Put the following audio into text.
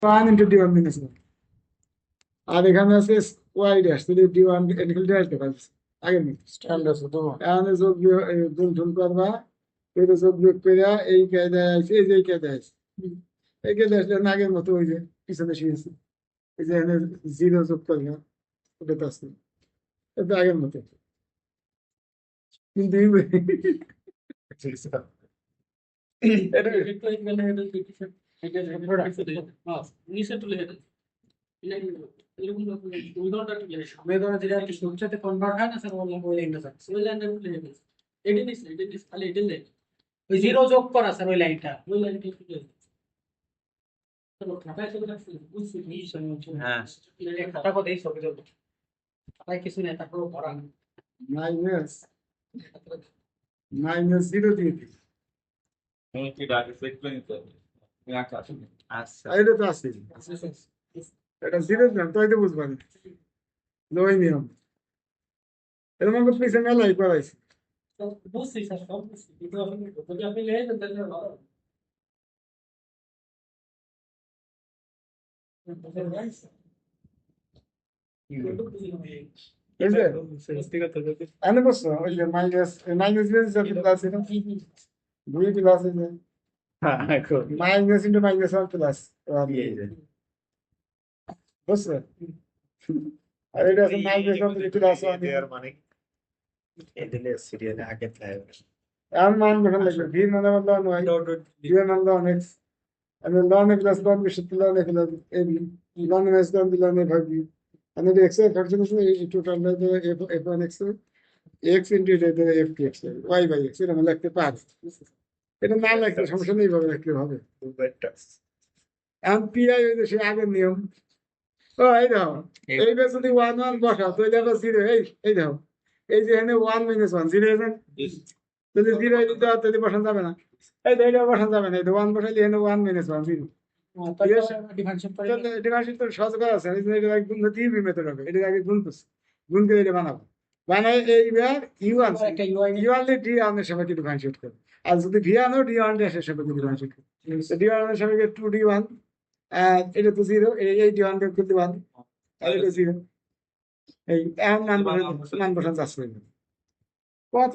1 into d1 minus 1 আর এখানে আছে y dash তাহলে d1 এখানে dash দেখা যাচ্ছে আগের মতো স্ট্যান্ডার্ড তো এখানে যোগ গুণ করবা এটা যোগ বিয়োগ করে এই কায়দায় আছে এই যে এই কায়দায় আছে এই কায়দায় আসলে না আগের মতো ওই যে পিছনে শুয়েছে এই যে এখানে 0 যোগ করবা ওটা তো আছে এটা আগের মতো কিন্তু জিরো যোগ করা স্যার ওই লাইনটা কিছু নেই তারপর ভরা মাইনাস 0 দিয়ে দিই আচ্ছা এটা তো আছে এটা 0 দিলাম তাই তো বুঝবা না ওই নিয়ম এরকম করে পিছনে মেলাই করাইছি বুঝছি স্যার সব বুঝছি কিন্তু যদি আপনি লেগে দেন তাহলে ভালো এই যে আমি বলছো ওই যে মাইনাস যদি প্লাস এটা 2 প্লাস এই যে মাইনাস ইন্টু মাইনাস 1 প্লাস বুঝছো আর এটা আছে মাইনাস 1 প্লাস 1 মানে এদিলে সিরিয়ালে আগে প্রায় আর মান যখন লাগবে ভি মানে লন ওয়াই ভি মানে লন এক্স আমি লন এ প্লাস লন বিশ লন এ প্লাস এ বি লন এক্স লন বি লন এ ভাগ বি আমি এটা এক্স এর ফাংশন আছে এই total F F one X X into এটা F T X Y by X এটা আমরা লিখতে পারি এটা না লিখতে সমস্যা নেই ভাবে লিখতে হবে এখন পিআই ওই যে সে আগের নিয়ম ও এই দাও এইবার যদি 1 1 বসাও তো এটা 0 এই দাও এই যে এখানে 1 minus 1 0 এখানে যদি 0 এই দিতে তাহলে বসানো যাবে না এই এটা বসানো যাবে না এই 1 বসাইলে এখানে 1 minus 1 0 ডিভাইডেড তো সহজ করা আছে এটা গুণ দিয়ে মেথড হবে এটা আগে গুণ করছি গুণ করে এটা বানাবো বানাই এইবার u1 u1 দিয়ে d1 এর সাথে ডিফারেন্সিয়েট করব আর যদি v1 ও d1 এর সাথে ডিফারেন্সিয়েট করব তো d1 এর সাথে 2d1 এটা তো 0 এই d1 দিয়ে করতে 1 আর এটা 0 এই এম মান বসান চাষ করবেন কত